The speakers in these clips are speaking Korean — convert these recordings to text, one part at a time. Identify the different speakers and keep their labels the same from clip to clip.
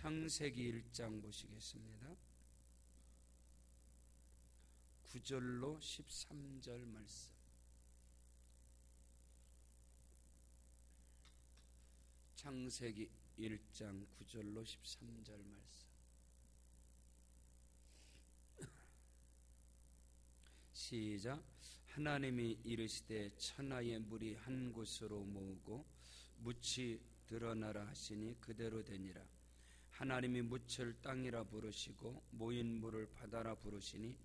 Speaker 1: 창세기 1장 보시겠습니다. 9절로 13절 말씀. 창세기 1장 9절로 13절 말씀. 시작. 하나님이 이르시되 천하의 물이 한 곳으로 모으고 묻이 드러나라 하시니 그대로 되니라. 하나님이 묻을 땅이라 부르시고 모인 물을 바다라 부르시니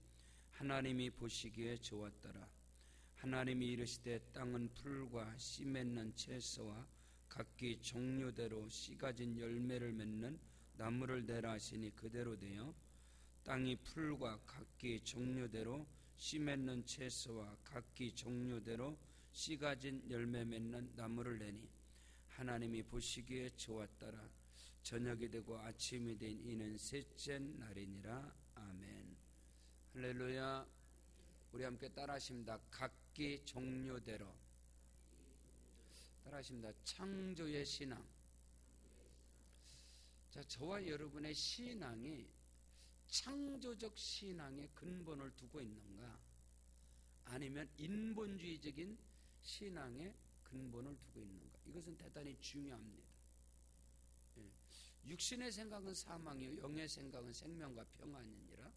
Speaker 1: 하나님이 보시기에 좋았더라. 하나님이 이르시되 땅은 풀과 씨 맺는 채소와 각기 종류대로 씨 가진 열매를 맺는 나무를 내라 하시니 그대로 되어 땅이 풀과 각기 종류대로 씨 맺는 채소와 각기 종류대로 씨 가진 열매 맺는 나무를 내니 하나님이 보시기에 좋았더라. 저녁이 되고 아침이 된 이는 셋째 날이니라. 아멘. 할렐루야. 우리 함께 따라하십니다. 각기 종류대로. 따라하십니다. 창조의 신앙. 자, 저와 여러분의 신앙이 창조적 신앙의 근본을 두고 있는가, 아니면 인본주의적인 신앙의 근본을 두고 있는가, 이것은 대단히 중요합니다. 육신의 생각은 사망이요 영의 생각은 생명과 평안이니라.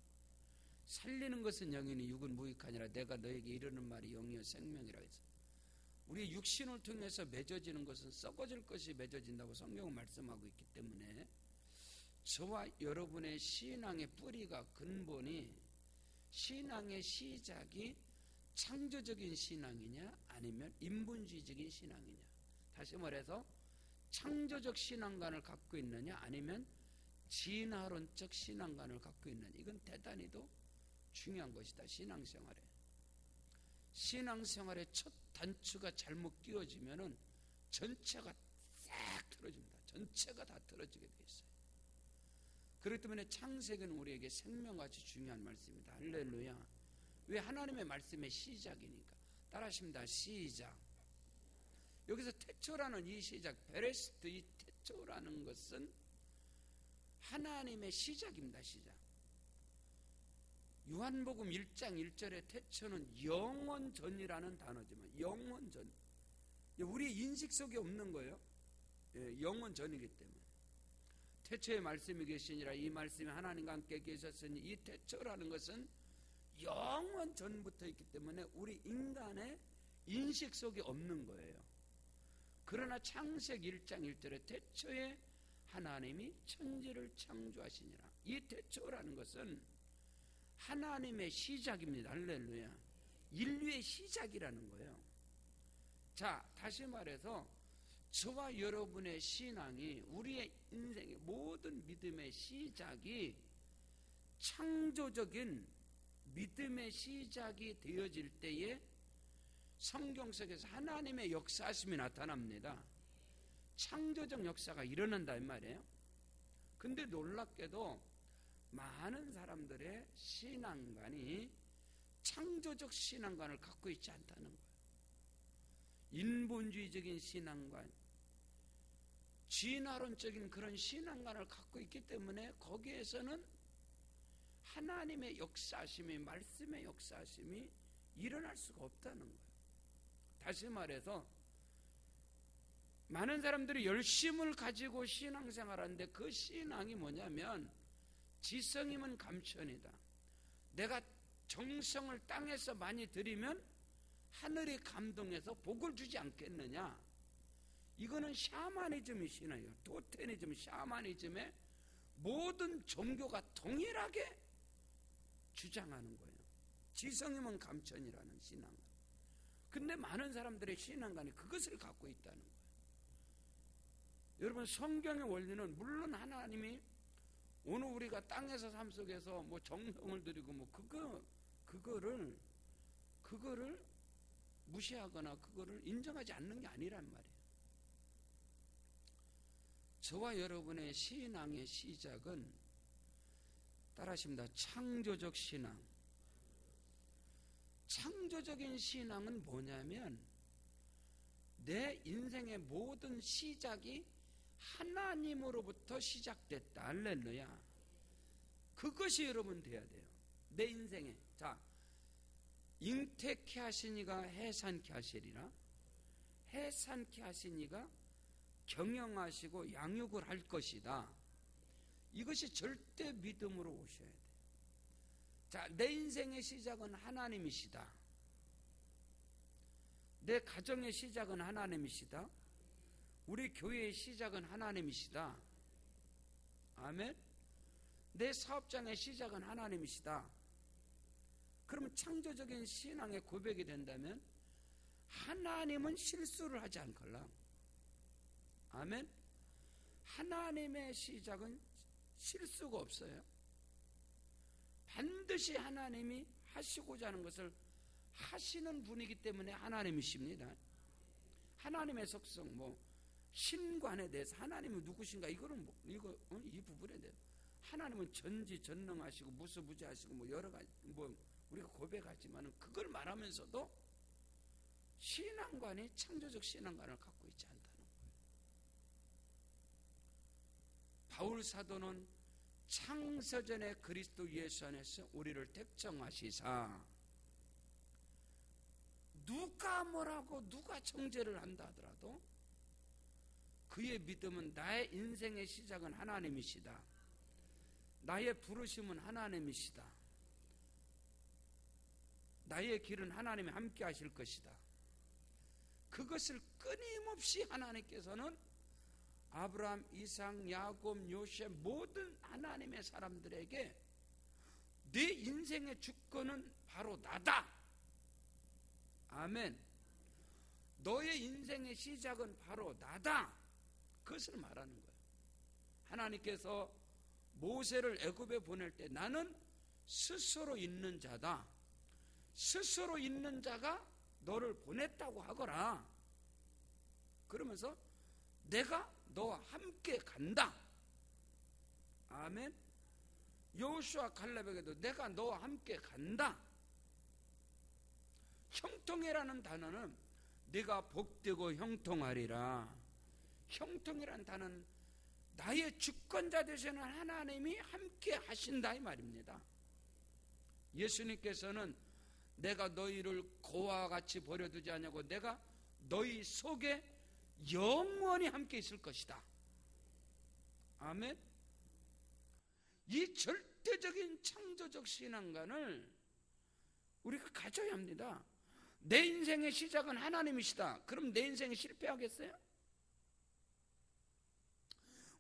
Speaker 1: 살리는 것은 영이니 육은 무익하니라. 내가 너에게 이르는 말이 영이요 생명이라 해서 우리 육신을 통해서 맺어지는 것은 썩어질 것이 맺어진다고 성경은 말씀하고 있기 때문에 저와 여러분의 신앙의 뿌리가, 근본이, 신앙의 시작이 창조적인 신앙이냐 아니면 인본주의적인 신앙이냐, 다시 말해서 창조적 신앙관을 갖고 있느냐 아니면 진화론적 신앙관을 갖고 있느냐, 이건 대단히도 중요한 것이다. 신앙생활의 첫 단추가 잘못 끼워지면은 전체가 싹 틀어집니다. 전체가 다 틀어지게 되어 있어요. 그렇기 때문에 창세기는 우리에게 생명같이 중요한 말씀입니다. 할렐루야. 왜? 하나님의 말씀의 시작이니까. 따라하십니다. 시작. 여기서 태초라는 이 시작, 베레시트, 이 태초라는 것은 하나님의 시작입니다. 시작. 요한복음 1장 1절의 태초는 영원전이라는 단어지만, 영원전, 우리 인식 속에 없는 거예요. 영원전이기 때문에. 태초에 말씀이 계시니라. 이 말씀이 하나님과 함께 계셨으니, 이 태초라는 것은 영원 전부터 있기 때문에 우리 인간의 인식 속에 없는 거예요. 그러나 창세기 1장 1절에 태초에 하나님이 천지를 창조하시니라. 이 태초라는 것은 하나님의 시작입니다. 할렐루야. 인류의 시작이라는 거예요. 자, 다시 말해서 저와 여러분의 신앙이, 우리의 인생의 모든 믿음의 시작이 창조적인 믿음의 시작이 되어질 때에 성경 속에서 하나님의 역사하심이 나타납니다. 창조적 역사가 일어난다 이 말이에요. 근데 놀랍게도 많은 사람들의 신앙관이 창조적 신앙관을 갖고 있지 않다는 거예요. 인본주의적인 신앙관, 진화론적인 그런 신앙관을 갖고 있기 때문에 거기에서는 하나님의 역사하심이, 말씀의 역사하심이 일어날 수가 없다는 거예요. 다시 말해서 많은 사람들이 열심을 가지고 신앙생활하는데 그 신앙이 뭐냐면 지성이면 감천이다. 내가 정성을 땅에서 많이 들이면 하늘이 감동해서 복을 주지 않겠느냐. 이거는 샤머니즘의 신앙이에요. 토테니즘, 샤머니즘의 모든 종교가 동일하게 주장하는 거예요. 지성이면 감천이라는 신앙. 근데 많은 사람들의 신앙관이 그것을 갖고 있다는 거예요. 여러분, 성경의 원리는 물론 하나님이 오늘 우리가 땅에서 삶 속에서 뭐 정성을 들이고 뭐 그거를 무시하거나 그거를 인정하지 않는 게 아니란 말이에요. 저와 여러분의 신앙의 시작은, 따라하십니다. 창조적 신앙. 창조적인 신앙은 뭐냐면 내 인생의 모든 시작이 하나님으로부터 시작됐다. 할렐루야. 그것이 여러분 돼야 돼요. 내 인생에. 자, 잉태케 하시니가 해산케 하시리라. 해산케 하시니가 경영하시고 양육을 할 것이다. 이것이 절대 믿음으로 오셔야 돼요. 자, 내 인생의 시작은 하나님이시다. 내 가정의 시작은 하나님이시다. 우리 교회의 시작은 하나님이시다. 아멘. 내 사업장의 시작은 하나님이시다. 그러면 창조적인 신앙의 고백이 된다면 하나님은 실수를 하지 않걸라. 아멘. 하나님의 시작은 실수가 없어요. 반드시 하나님이 하시고자 하는 것을 하시는 분이기 때문에 하나님이십니다. 하나님의 속성, 신관에 대해서 하나님이 누구신가, 이거는 이 부분에 대해서 하나님은 전지전능하시고 무수무지하시고 여러 가지 우리가 고백하지만은 그걸 말하면서도 신앙관이 창조적 신앙관을 갖고 있지 않다는 거예요. 바울 사도는 창세전에 그리스도 예수 안에서 우리를 택정하시사, 누가 뭐라고 누가 정죄를 한다 하더라도 그의 믿음은 나의 인생의 시작은 하나님이시다. 나의 부르심은 하나님이시다. 나의 길은 하나님이 함께 하실 것이다. 그것을 끊임없이 하나님께서는 아브라함, 이삭, 야곱, 요셉 모든 하나님의 사람들에게 네 인생의 주권은 바로 나다. 아멘. 너의 인생의 시작은 바로 나다. 그것을 말하는 거예요. 하나님께서 모세를 애굽에 보낼 때 나는 스스로 있는 자다. 스스로 있는 자가 너를 보냈다고 하거라. 그러면서 내가 너와 함께 간다. 아멘. 여호수아 갈렙에게도 내가 너와 함께 간다. 형통해라는 단어는 네가 복되고 형통하리라. 형통이라는 단어는 나의 주권자 되시는 하나님이 함께 하신다 이 말입니다. 예수님께서는 내가 너희를 고와 같이 버려두지 않냐고, 내가 너희 속에 영원히 함께 있을 것이다. 아멘. 이 절대적인 창조적 신앙관을 우리가 가져야 합니다. 내 인생의 시작은 하나님이시다. 그럼 내 인생이 실패하겠어요?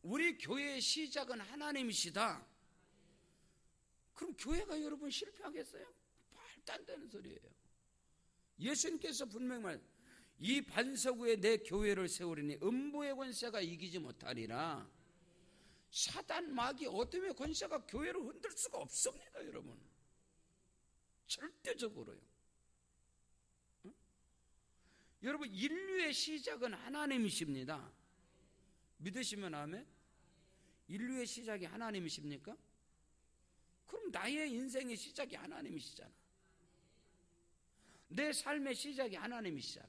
Speaker 1: 우리 교회의 시작은 하나님이시다. 그럼 교회가 여러분 실패하겠어요? 말도 안 되는 소리예요. 예수님께서 분명히 말했어요. 이 반석 위에 내 교회를 세우리니 음부의 권세가 이기지 못하리라. 사단, 마귀, 어둠의 권세가 교회를 흔들 수가 없습니다, 여러분. 절대적으로요. 응? 여러분, 인류의 시작은 하나님이십니다. 믿으시면 아멘. 인류의 시작이 하나님이십니까? 그럼 나의 인생의 시작이 하나님이시잖아. 내 삶의 시작이 하나님이시잖아.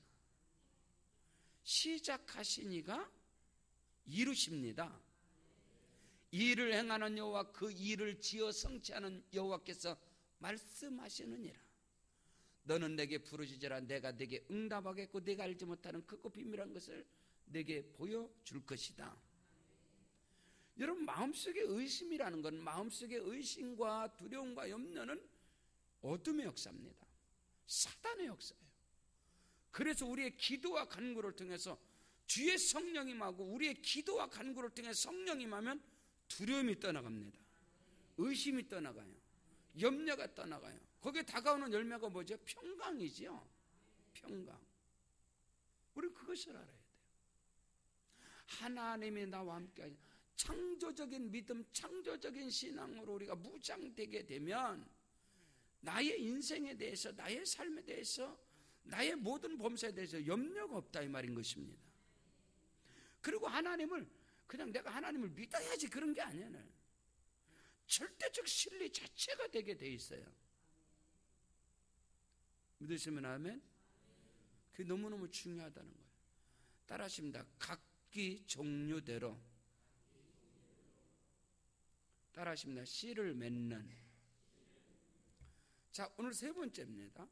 Speaker 1: 시작하시니가 이루십니다. 일을 행하는 여호와, 그 일을 지어 성취하는 여호와께서 말씀하시느니라. 너는 내게 부르짖으라. 내가 내게 응답하겠고 네가 알지 못하는 크고 비밀한 것을 내게 보여줄 것이다. 여러분, 마음속의 의심이라는 건, 마음속의 의심과 두려움과 염려는 어둠의 역사입니다. 사단의 역사예요. 그래서 우리의 기도와 간구를 통해서 주의 성령이 임하고, 우리의 기도와 간구를 통해 성령이 임하면 두려움이 떠나갑니다. 의심이 떠나가요. 염려가 떠나가요. 거기에 다가오는 열매가 뭐죠? 평강이지요. 평강. 우리는 그것을 알아야 돼요. 하나님이 나와 함께 하시는 창조적인 믿음, 창조적인 신앙으로 우리가 무장되게 되면 나의 인생에 대해서, 나의 삶에 대해서, 나의 모든 범사에 대해서 염려가 없다 이 말인 것입니다. 그리고 하나님을 그냥 내가 하나님을 믿어야지 그런 게 아니에요. 절대적 진리 자체가 되게 돼 있어요. 믿으시면 아멘. 그게 너무너무 중요하다는 거예요. 따라하십니다. 각 각기 종류대로. 따라하십니다. 씨를 맺는. 자, 오늘 세 번째입니다.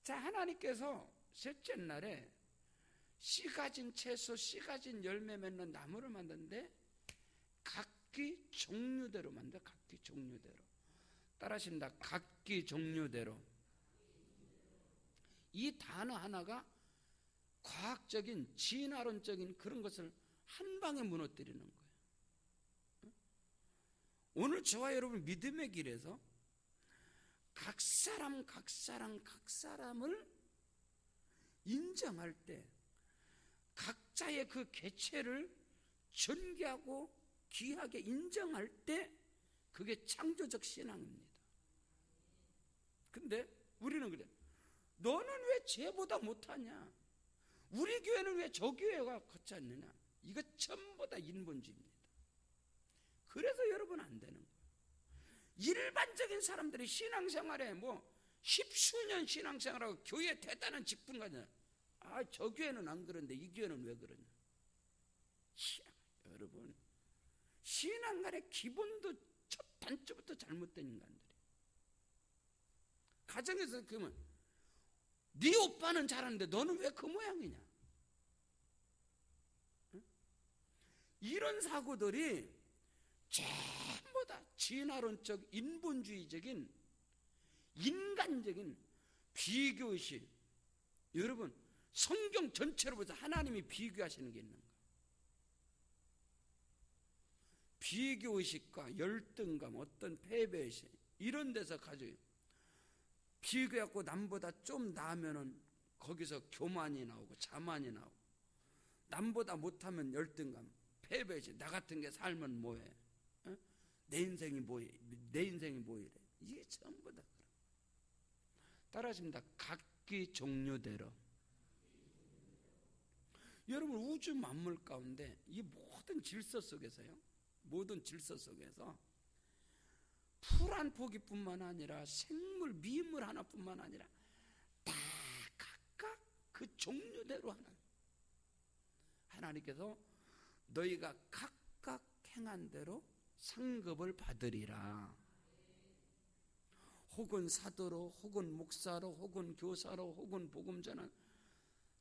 Speaker 1: 자, 하나님께서 셋째 날에 씨 가진 채소, 씨 가진 열매 맺는 나무를 만드는데 각기 종류대로 만들어. 각기 종류대로. 따라하십니다. 각기 종류대로. 이 단어 하나가 과학적인 진화론적인 그런 것을 한 방에 무너뜨리는 거예요. 오늘 저와 여러분 믿음의 길에서 각 사람을 인정할 때 각자의 그 개체를 존귀하고 귀하게 인정할 때 그게 창조적 신앙입니다. 근데 우리는 그래. 너는 왜 쟤보다 못하냐? 우리 교회는 왜 저 교회가 거치 않느냐? 이거 전부 다 인본주의입니다. 그래서 여러분 안 되는 거예요. 일반적인 사람들이 신앙생활에 뭐 십수년 신앙생활하고 교회 대단한 직분가냐? 아, 저 교회는 안 그런데 이 교회는 왜 그러냐? 여러분, 신앙간의 기본도 첫 단추부터 잘못된 인간들이. 가정에서 그러면 네 오빠는 잘하는데 너는 왜 그 모양이냐? 응? 이런 사고들이 전부 다 진화론적 인본주의적인 인간적인 비교의식. 여러분, 성경 전체로 보면서 하나님이 비교하시는 게 있는가? 비교의식과 열등감, 어떤 패배의식 이런 데서 가져요. 비교하고 남보다 좀 나으면은 거기서 교만이 나오고 자만이 나오고, 남보다 못하면 열등감, 패배의식. 나 같은 게 살면 뭐해? 어? 내 인생이 뭐해? 내 인생이 뭐이래? 이게 전부 다 그래. 따라하십니다. 각기 종류대로. 여러분, 우주 만물 가운데 이 모든 질서 속에서요, 모든 질서 속에서 풀 한 포기뿐만 아니라 생물, 미물 하나뿐만 아니라 다 각각 그 종류대로 하나님께서 너희가 각각 행한 대로 상급을 받으리라. 혹은 사도로, 혹은 목사로, 혹은 교사로, 혹은 복음전은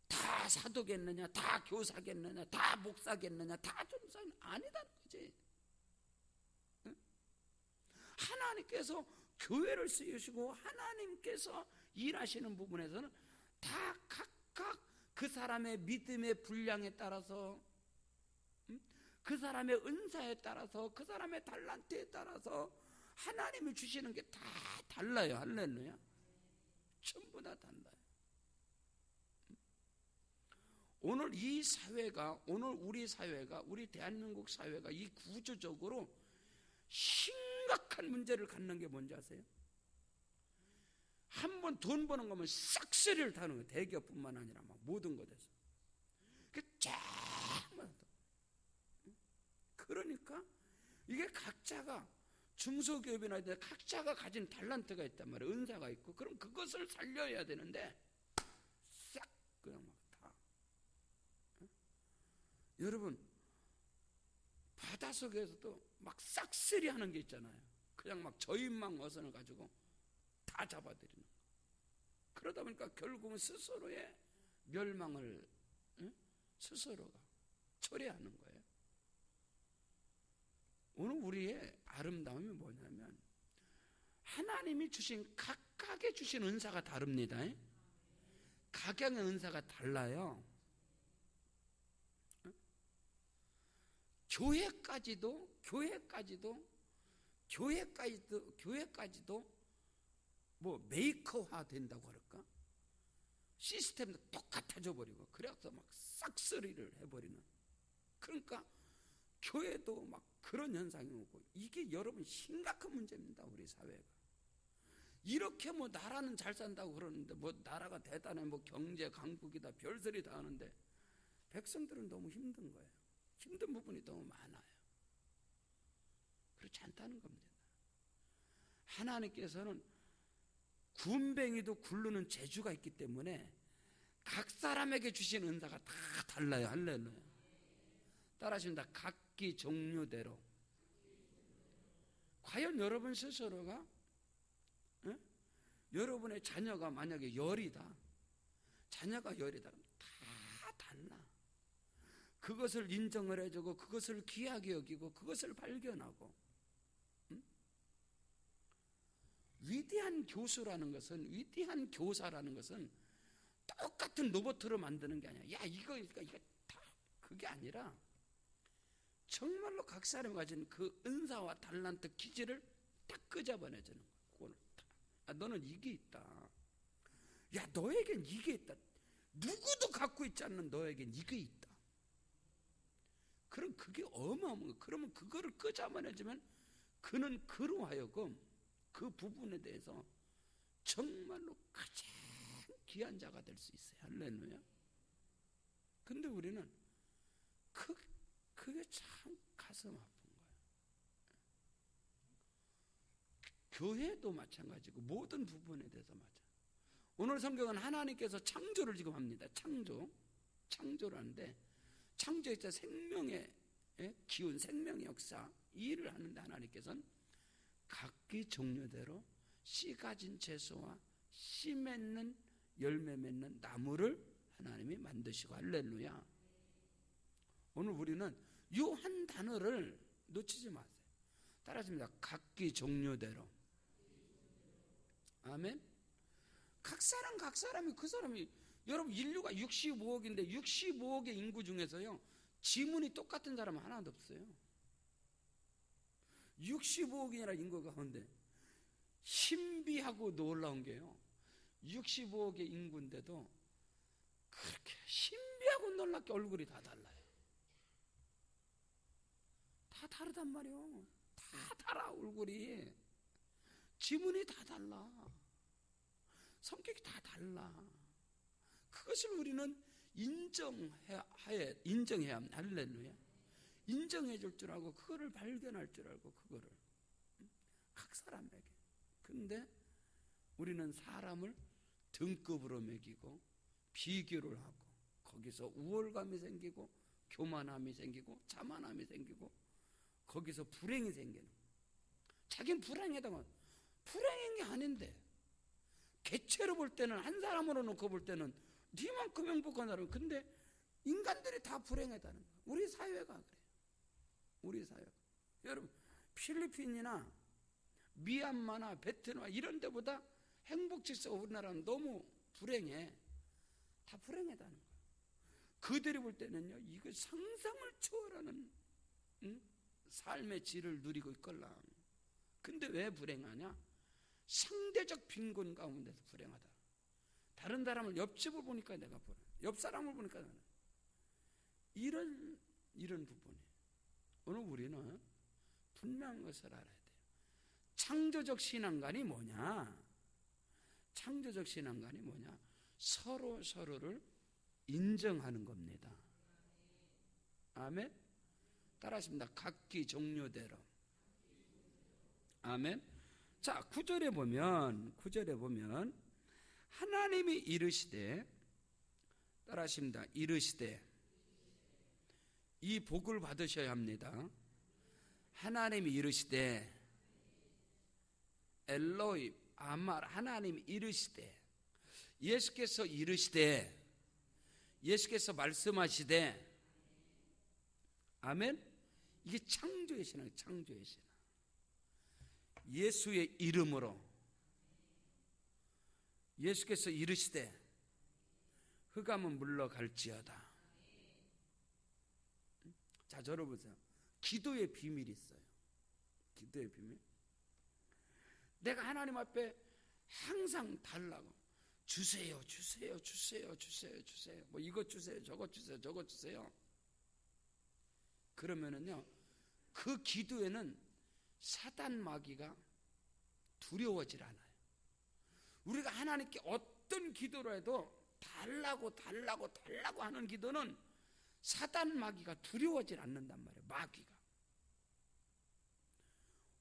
Speaker 1: 다 사도겠느냐, 다 교사겠느냐, 다 목사겠느냐, 다 전사는 아니다는 거지. 응? 하나님께서 교회를 쓰시고 하나님께서 일하시는 부분에서는 다 각각 그 사람의 믿음의 분량에 따라서, 그 사람의 은사에 따라서, 그 사람의 달란트에 따라서 하나님이 주시는 게 다 달라요. 할렐루야. 전부 다 달라요. 오늘 이 사회가, 오늘 우리 사회가, 우리 대한민국 사회가 이 구조적으로 심각한 문제를 갖는 게 뭔지 아세요? 한 번 돈 버는 거면 싹쓸이를 타는 거예요. 대기업뿐만 아니라 막 모든 것에서. 그러니까 이게 각자가, 중소기업이나 이런 데 각자가 가진 달란트가 있단 말이에요. 은사가 있고. 그럼 그것을 살려야 되는데 싹 그냥 막 다. 여러분, 바닷속에서도 막 싹쓸이 하는 게 있잖아요. 그냥 막 저인망 어선을 가지고 다 잡아들이는 거. 그러다 보니까 결국은 스스로의 멸망을 스스로가 초래하는 거예요. 오늘 우리의 아름다움이 뭐냐면 하나님이 주신, 각각의 주신 은사가 다릅니다. 각양의 은사가 달라요. 교회까지도 뭐 메이커화 된다고 할까? 시스템도 똑같아져 버리고, 그래서 막 싹쓸이를 해버리는. 그러니까 교회도 막 그런 현상이 오고, 이게 여러분 심각한 문제입니다. 우리 사회가 이렇게 뭐 나라는 잘 산다고 그러는데, 뭐 나라가 대단해, 뭐 경제 강국이다, 별소리 다 하는데 백성들은 너무 힘든 거예요. 힘든 부분이 너무 많아요. 그렇지 않다는 겁니다. 하나님께서는 군뱅이도 굴르는 재주가 있기 때문에 각 사람에게 주신 은사가 다 달라요. 할렐루야. 따라하십니다. 각기 종류대로. 과연 여러분 스스로가 여러분의 자녀가 만약에 열이다, 자녀가 열이다, 다 달라. 그것을 인정을 해주고 그것을 귀하게 여기고 그것을 발견하고, 위대한 교수라는 것은, 위대한 교사라는 것은 똑같은 로봇으로 만드는 게 아니야. 야, 이거 다 그게 아니라 정말로 각 사람이 가진 그 은사와 달란트, 기질을 딱 끄집어내주는 거야. 그걸 딱. 너는 이게 있다. 야, 너에겐 이게 있다. 누구도 갖고 있지 않는 너에겐 이게 있다. 그럼 그게 어마어마한 거야. 그러면 그거를 끄집어내주면 그는 그로 하여금 그 부분에 대해서 정말로 가장 귀한 자가 될 수 있어요. 할렐루야. 근데 우리는 그게 참 가슴 아픈 거예요. 교회도 마찬가지고 모든 부분에 대해서 마찬가지. 오늘 성경은 하나님께서 창조를 지금 합니다. 창조를 하는데, 창조에서 생명의 기운, 생명의 역사, 이 일을 하는데 하나님께서는 각기 종류대로 씨 가진 채소와 씨 맺는, 열매 맺는 나무를 하나님이 만드시고, 할렐루야. 오늘 우리는 이 한 단어를 놓치지 마세요. 따라하십니다. 각기 종류대로. 아멘. 각 사람이 그 사람이, 여러분 인류가 65억인데 65억의 인구 중에서요, 지문이 똑같은 사람은 하나도 없어요. 65억이나 인구 가운데 신비하고 놀라운 게요, 65억의 인구인데도 그렇게 신비하고 놀랍게 얼굴이 다 달라요. 다 다르단 말이에요. 다 달라. 얼굴이, 지문이 다 달라. 성격이 다 달라. 그것을 우리는 인정해야 합니다. 할렐루야. 인정해 줄 줄 알고, 그거를 발견할 줄 알고, 그거를 각 사람에게. 근데 우리는 사람을 등급으로 매기고 비교를 하고, 거기서 우월감이 생기고 교만함이 생기고 자만함이 생기고, 거기서 불행이 생기는. 자기는 불행하다고, 불행한 게 아닌데, 개체로 볼 때는, 한 사람으로 놓고 볼 때는 니만큼 행복한 사람. 근데 인간들이 다 불행하다는 거야. 우리 사회가 그래요. 우리 사회가. 여러분, 필리핀이나 미얀마나 베트남 이런 데보다 행복 질서가 우리나라는 너무 불행해. 다 불행하다는 거야. 그들이 볼 때는요, 이거 상상을 초월하는 삶의 질을 누리고 있걸랑. 근데 왜 불행하냐? 상대적 빈곤 가운데서 불행하다. 다른 사람을, 옆집을 보니까 내가 불행, 옆 사람을 보니까 나는, 이런 부분이. 오늘 우리는 분명한 것을 알아야 돼요. 창조적 신앙관이 뭐냐? 창조적 신앙관이 뭐냐? 서로를 인정하는 겁니다. 아멘. 따라하십니다. 각기 종류대로. 아멘. 자, 9절에 보면 하나님이 이르시되, 따라하십니다. 이르시되, 이 복을 받으셔야 합니다. 하나님이 이르시되, 엘로이 아말, 하나님이 이르시되, 예수께서 이르시되, 예수께서 말씀하시되. 아멘. 이게 창조의 신앙이에요. 창조의 신앙. 예수의 이름으로 예수께서 이르시되 흑암은 물러갈지어다. 자, 저를 보세요. 기도의 비밀이 있어요. 기도의 비밀. 내가 하나님 앞에 항상 달라고, 주세요, 주세요, 주세요, 주세요, 주세요, 뭐 이것 주세요, 저것 주세요, 저것 주세요. 그러면은요, 그 기도에는 사단 마귀가 두려워질 않아요. 우리가 하나님께 어떤 기도를 해도 달라고 하는 기도는 사단 마귀가 두려워질 않는단 말이에요. 마귀가.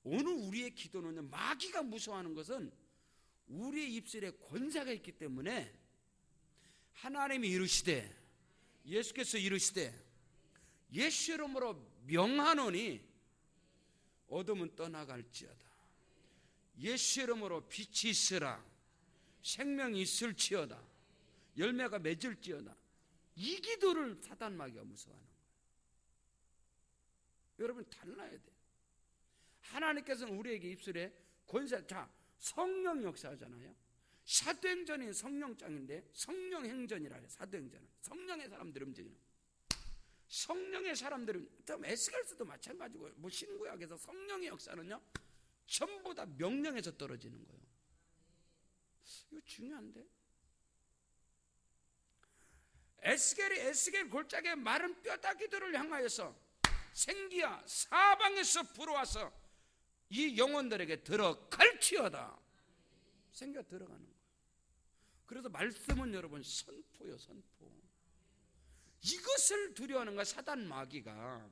Speaker 1: 오늘 우리의 기도는요, 마귀가 무서워하는 것은 우리의 입술에 권세가 있기 때문에, 하나님이 이르시되, 예수께서 이르시되, 예수 이름으로 명하노니 어둠은 떠나갈지어다. 예수 이름으로 빛이 있으라. 생명이 있을지어다. 열매가 맺을지어다. 이 기도를 사단 마귀가 무서워하는 거예요. 여러분 달라야 돼. 하나님께서는 우리에게 입술에 권세, 자 성령 역사하잖아요. 사도행전이 성령장인데 성령 행전이라 해요. 사도행전은 성령의 사람들 움직이는. 성령의 사람들은 에스겔서도 마찬가지고 뭐 신구약에서 성령의 역사는요 전부 다 명령에서 떨어지는 거예요. 이거 중요한데. 에스겔 골짜기의 마른 뼈다귀들을 향하여서 생기야 사방에서 불어와서 이 영혼들에게 들어갈지어다. 생기가 들어가는 거예요. 그래서 말씀은 여러분 선포요, 선포. 이것을 두려워하는 거야. 사단 마귀가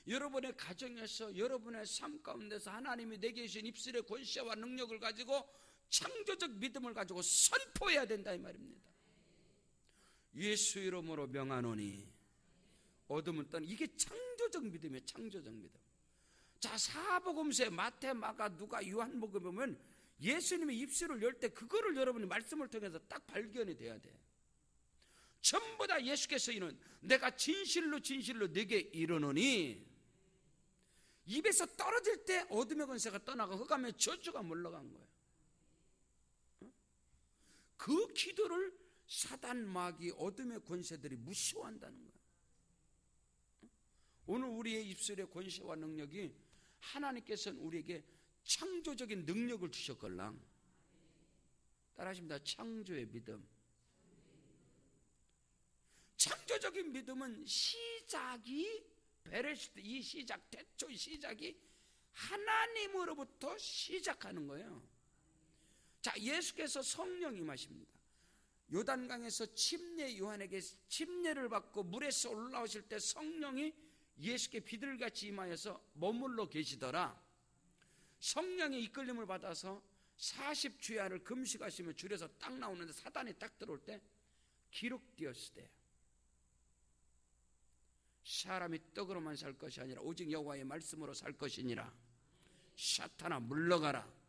Speaker 1: 여러분의 가정에서, 여러분의 삶 가운데서 하나님이 내게 주신 입술의 권세와 능력을 가지고 창조적 믿음을 가지고 선포해야 된다 이 말입니다. 예수 이름으로 명하노니 어둠은 떠나. 이게 창조적 믿음이에요. 창조적 믿음. 자, 사복음서에 마태, 마가, 누가, 요한복음에 보면 예수님의 입술을 열 때 그거를 여러분이 말씀을 통해서 딱 발견이 돼야 돼. 전부 다 예수께서 이는 내가 진실로 진실로 네게 이르노니, 입에서 떨어질 때 어둠의 권세가 떠나고 흑암의 저주가 물러간 거예요. 그 기도를 사단, 마귀, 어둠의 권세들이 무시한다는 거예요. 오늘 우리의 입술의 권세와 능력이 하나님께서는 우리에게 창조적인 능력을 주셨걸랑. 따라하십니다. 창조의 믿음. 창조적인 믿음은 시작이 베레시트, 이 시작, 태초의 시작이 하나님으로부터 시작하는 거예요. 자, 예수께서 성령이 임하십니다. 요단강에서 침례, 요한에게 침례를 받고 물에서 올라오실 때 성령이 예수께 비둘기같이 임하여서 머물러 계시더라. 성령의 이끌림을 받아서 40주야를 금식하시며 줄에서 딱 나오는데 사단이 딱 들어올 때 기록되었을 때 사람이 떡으로만 살 것이 아니라 오직 여호와의 말씀으로 살 것이니라. 사탄아 물러가라.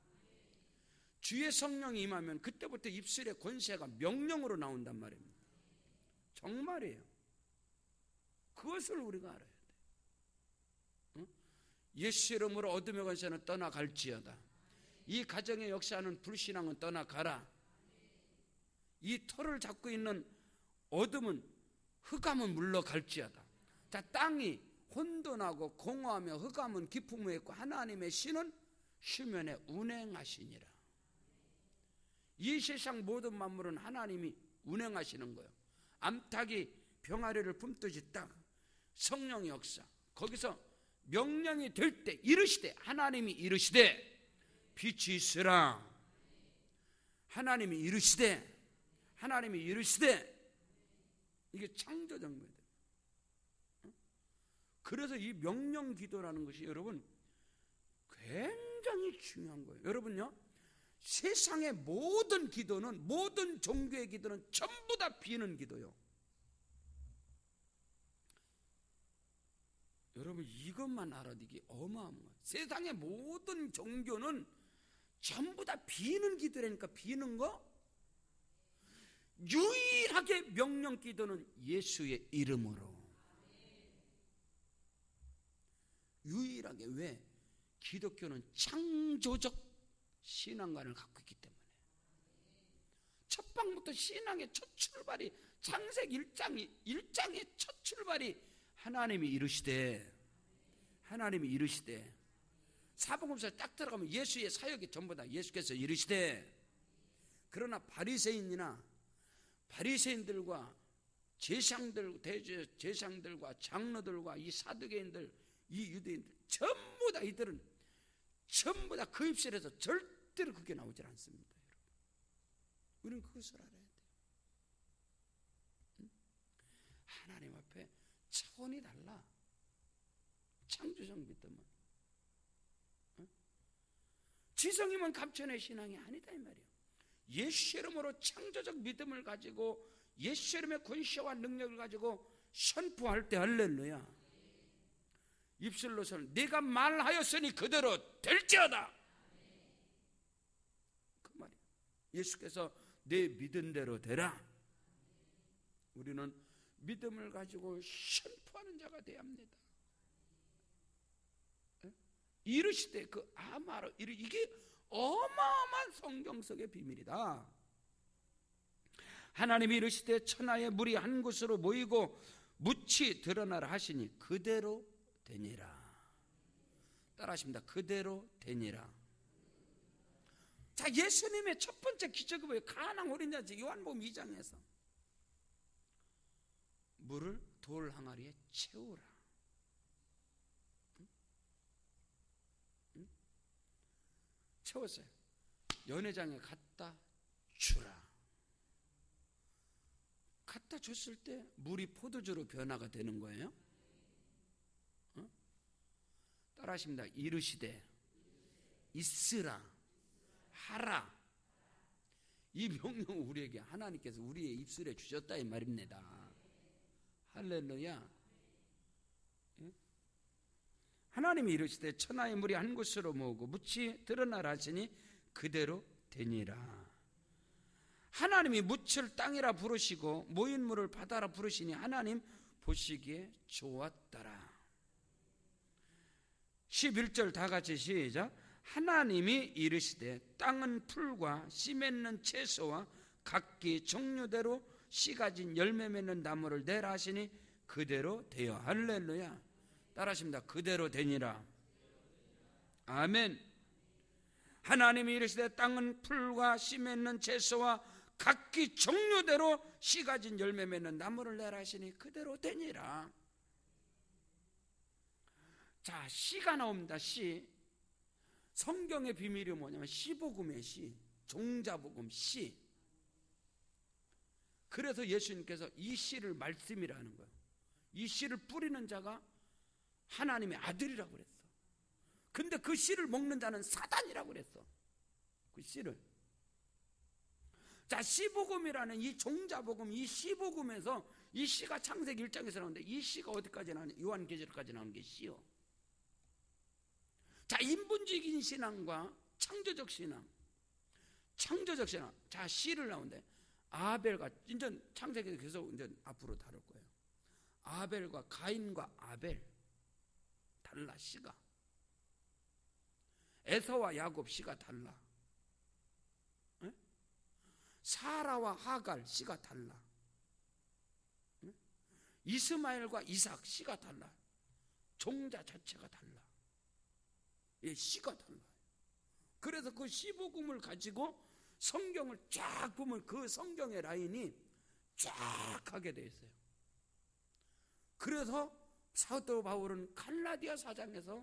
Speaker 1: 주의 성령이 임하면 그때부터 입술의 권세가 명령으로 나온단 말입니다. 정말이에요. 그것을 우리가 알아야 돼. 응? 예수 이름으로 어둠의 권세는 떠나갈지어다. 이 가정의 역사하는 불신앙은 떠나가라. 이 터를 잡고 있는 어둠은, 흑암은 물러갈지어다. 자, 땅이 혼돈하고 공허하며 흑암은 기품에 있고 하나님의 신은 휴면에 운행하시니라. 이 세상 모든 만물은 하나님이 운행하시는 거예요. 암탉이 병아리를 품듯이 딱 성령의 역사. 거기서 명령이 될 때 이르시되, 하나님이 이르시되 빛이 있으라. 하나님이 이르시되, 하나님이 이르시되. 이게 창조적 믿음. 그래서 이 명령 기도라는 것이 여러분 굉장히 중요한 거예요. 여러분요, 세상의 모든 기도는, 모든 종교의 기도는 전부 다 비는 기도요. 여러분 이것만 알아도 이게 어마어마한 거예요. 세상의 모든 종교는 전부 다 비는 기도라니까. 비는 거. 유일하게 명령 기도는 예수의 이름으로. 유일하게. 왜? 기독교는 창조적 신앙관을 갖고 있기 때문에. 첫 방부터 신앙의 첫 출발이, 창세기 1장의 첫 출발이 하나님이 이르시되, 하나님이 이르시되. 사복음서에 딱 들어가면 예수의 사역이 전부 다 예수께서 이르시되. 그러나 바리새인들과 제상들과 장로들과 이 사두개인들, 이 유대인들, 전부 다 이들은 전부 다 그 입술에서 절대로 그게 나오질 않습니다. 여러분, 우리는 그것을 알아야 돼요. 하나님 앞에 차원이 달라. 창조적 믿음은. 지성이면 감천의 신앙이 아니다 이 말이에요. 예수 이름으로 창조적 믿음을 가지고 예수 이름의 권세와 능력을 가지고 선포할 때 할렐루야. 입술로서는 내가 말하였으니 그대로 될지어다. 그 말이야. 예수께서 내 믿은 대로 되라. 우리는 믿음을 가지고 선포하는 자가 되어야 합니다. 이르시되 그 아마로 이게 어마어마한 성경 속의 비밀이다. 하나님이 이르시되 천하의 물이 한 곳으로 모이고 묻이 드러나라 하시니 그대로 되니라. 따라하십니다. 그대로 되니라. 자, 예수님의 첫 번째 기적이 뭐예요? 가나 어린 잔치 요한복음 2장에서 물을 돌 항아리에 채우라. 채웠어요. 연회장에 갖다 주라. 갖다 줬을 때 물이 포도주로 변화가 되는 거예요. 따라하십니다. 이르시되 있으라 하라. 이 명령을 우리에게 하나님께서 우리의 입술에 주셨다 이 말입니다. 할렐루야. 하나님이 이르시되 천하의 물이 한 곳으로 모으고 묻이 드러나라 하시니 그대로 되니라. 하나님이 묻을 땅이라 부르시고 모인 물을 바다라 부르시니 하나님 보시기에 좋았더라. 11절 다 같이 시작. 하나님이 이르시되 땅은 풀과 씨 맺는 채소와 각기 종류대로 씨 가진 열매 맺는 나무를 내라 하시니 그대로 되어. 할렐루야. 따라하십니다. 그대로 되니라. 아멘. 하나님이 이르시되 땅은 풀과 씨 맺는 채소와 각기 종류대로 씨 가진 열매 맺는 나무를 내라 하시니 그대로 되니라. 자, 씨가 나옵니다. 씨. 성경의 비밀이 뭐냐면 씨복음의 씨, 종자복음 씨. 그래서 예수님께서 이 씨를 말씀이라는 거예요. 이 씨를 뿌리는 자가 하나님의 아들이라고 그랬어. 근데 그 씨를 먹는 자는 사단이라고 그랬어. 그 씨를. 자, 씨복음이라는 이 종자복음, 이 씨복음에서 이 씨가 창세기 1장에서 나오는데 이 씨가 어디까지 나오냐? 요한계시록까지 나오는 게 씨요. 자, 인본주의적인 신앙과 창조적 신앙. 자, 씨를 나오는데 아벨과 이제 창세기에서 계속 이제 앞으로 다룰 거예요. 아벨과 가인과 아벨 달라. 씨가 에서와 야곱 씨가 달라. 에? 사라와 하갈 씨가 달라. 에? 이스마엘과 이삭 씨가 달라. 종자 자체가 달라. 예, 씨가 달라요. 그래서 그 씨복음을 가지고 성경을 쫙 보면 그 성경의 라인이 쫙 하게 돼 있어요. 그래서 사도 바울은 갈라디아 4장에서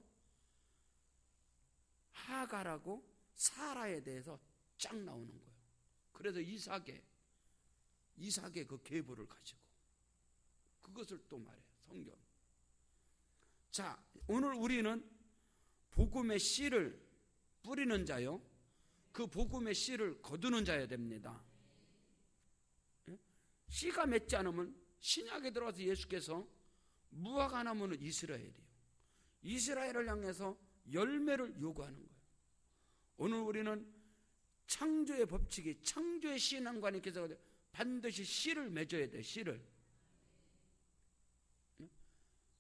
Speaker 1: 하갈하고 사라에 대해서 쫙 나오는 거예요. 그래서 이삭의 그 계보를 가지고 그것을 또 말해요. 성경. 자, 오늘 우리는 복음의 씨를 뿌리는 자요, 그 복음의 씨를 거두는 자야 됩니다. 씨가 맺지 않으면 신약에 들어와서 예수께서 무화과나무는 이스라엘이에요. 이스라엘을 향해서 열매를 요구하는 거예요. 오늘 우리는 창조의 법칙이, 창조의 신앙관이 있어서 반드시 씨를 맺어야 돼요. 씨를.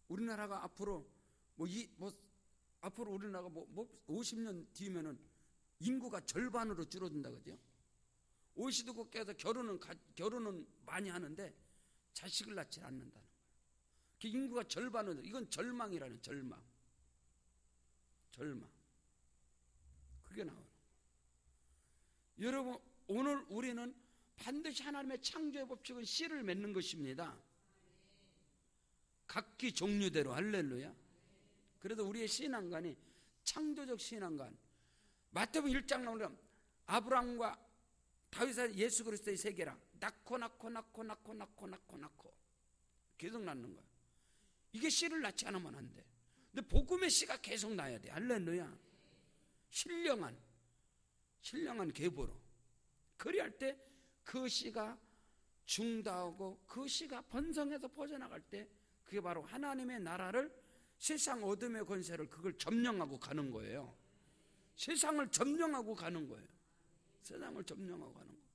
Speaker 1: 우리나라가 앞으로 앞으로 우리나라가 50년 뒤면은 인구가 절반으로 줄어든다 그죠? OECD 국가에서 결혼은 많이 하는데 자식을 낳지 않는다는 거예요. 그 인구가 절반으로, 이건 절망이라는 절망. 그게 나오는 거예요. 여러분, 오늘 우리는 반드시 하나님의 창조의 법칙은 씨를 맺는 것입니다. 각기 종류대로. 할렐루야. 그래서 우리의 신앙관이 창조적 신앙관. 마태복음 1장 나오면 아브라함과 다윗의 예수 그리스도의 세계라. 낳고 계속 낳는 거야. 이게 씨를 낳지 않으면 안 돼. 근데 복음의 씨가 계속 나야 돼. 할렐루야. 신령한 계보로. 그리할 때 그 씨가 중다하고 그 씨가 번성해서 퍼져나갈 때 그게 바로 하나님의 나라를, 세상 어둠의 권세를 그걸 점령하고 가는 거예요. 세상을 점령하고 가는 거예요. 세상을 점령하고 가는 거예요.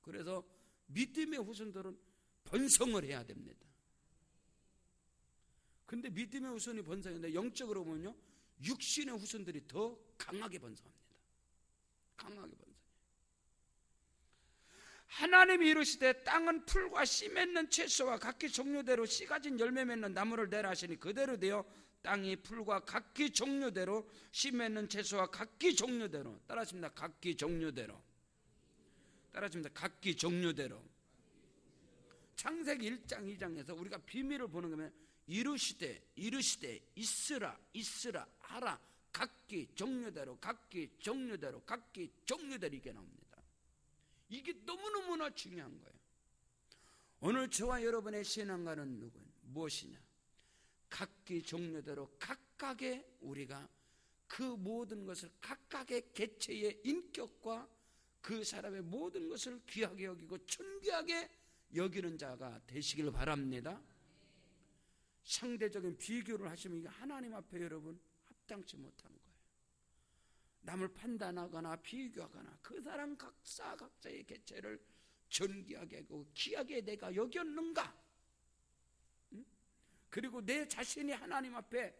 Speaker 1: 그래서 믿음의 후손들은 번성을 해야 됩니다. 근데 믿음의 후손이 번성인데 영적으로 보면요, 육신의 후손들이 더 강하게 번성합니다. 강하게 번성해요. 하나님이 이르시되 땅은 풀과 씨 맺는 채소와 각기 종류대로 씨 가진 열매 맺는 나무를 내라 하시니 그대로 되어 땅이 풀과 각기 종류대로 씨 맺는 채소와 각기 종류대로, 따라하십니다. 각기 종류대로. 따라하십니다. 각기 종류대로. 창세기 1장 2장에서 우리가 비밀을 보는 거면 이르시되 있으라 하라, 각기 종류대로 각기 종류대로 각기 종류대로 이게 나옵니다. 이게 너무너무나 중요한 거예요. 오늘 저와 여러분의 신앙과는 누구예요? 무엇이냐? 각기 종류대로 각각의 우리가 그 모든 것을 각각의 개체의 인격과 그 사람의 모든 것을 귀하게 여기고 존귀하게 여기는 자가 되시길 바랍니다. 상대적인 비교를 하시면 이게 하나님 앞에 여러분 합당치 못하는 거예요. 남을 판단하거나 비교하거나 그 사람 각자의 개체를 존귀하게 하고 귀하게 내가 여겼는가? 그리고 내 자신이 하나님 앞에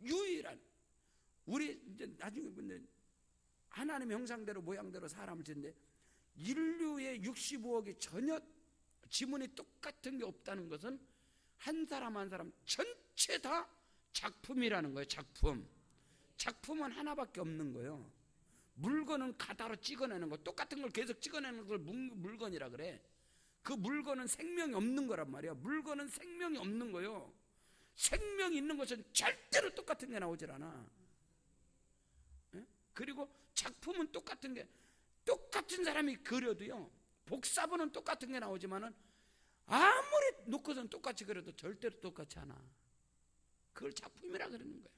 Speaker 1: 유일한, 우리 이제 나중에 근데 하나님의 형상대로 모양대로 사람을 짓는데 인류의 65억이 전혀 지문이 똑같은 게 없다는 것은 한 사람 한 사람 전체 다 작품이라는 거예요. 작품은 하나밖에 없는 거예요. 물건은 가다로 찍어내는 거, 똑같은 걸 계속 찍어내는 걸 물건이라 그래. 그 물건은 생명이 없는 거란 말이야. 물건은 생명이 없는 거예요. 생명이 있는 것은 절대로 똑같은 게 나오질 않아. 그리고 작품은 똑같은 게, 똑같은 사람이 그려도요, 복사본은 똑같은 게 나오지만은 아무리 놓고선 똑같이 그려도 절대로 똑같지 않아. 그걸 작품이라 그러는 거예요.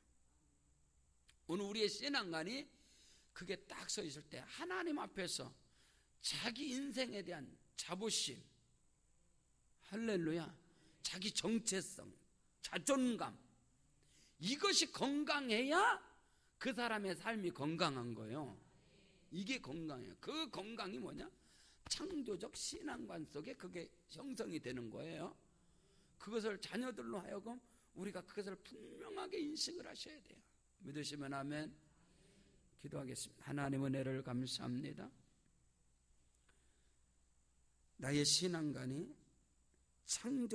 Speaker 1: 오늘 우리의 신앙관이 그게 딱 서 있을 때 하나님 앞에서 자기 인생에 대한 자부심, 할렐루야, 자기 정체성, 자존감, 이것이 건강해야 그 사람의 삶이 건강한 거예요. 이게 건강해요. 그 건강이 뭐냐? 창조적 신앙관 속에 그게 형성이 되는 거예요. 그것을 자녀들로 하여금 우리가 그것을 분명하게 인식을 하셔야 돼요. 믿으시면 아멘. 기도하겠습니다. 하나님 은혜를 감사합니다. 나의 신앙관이 창조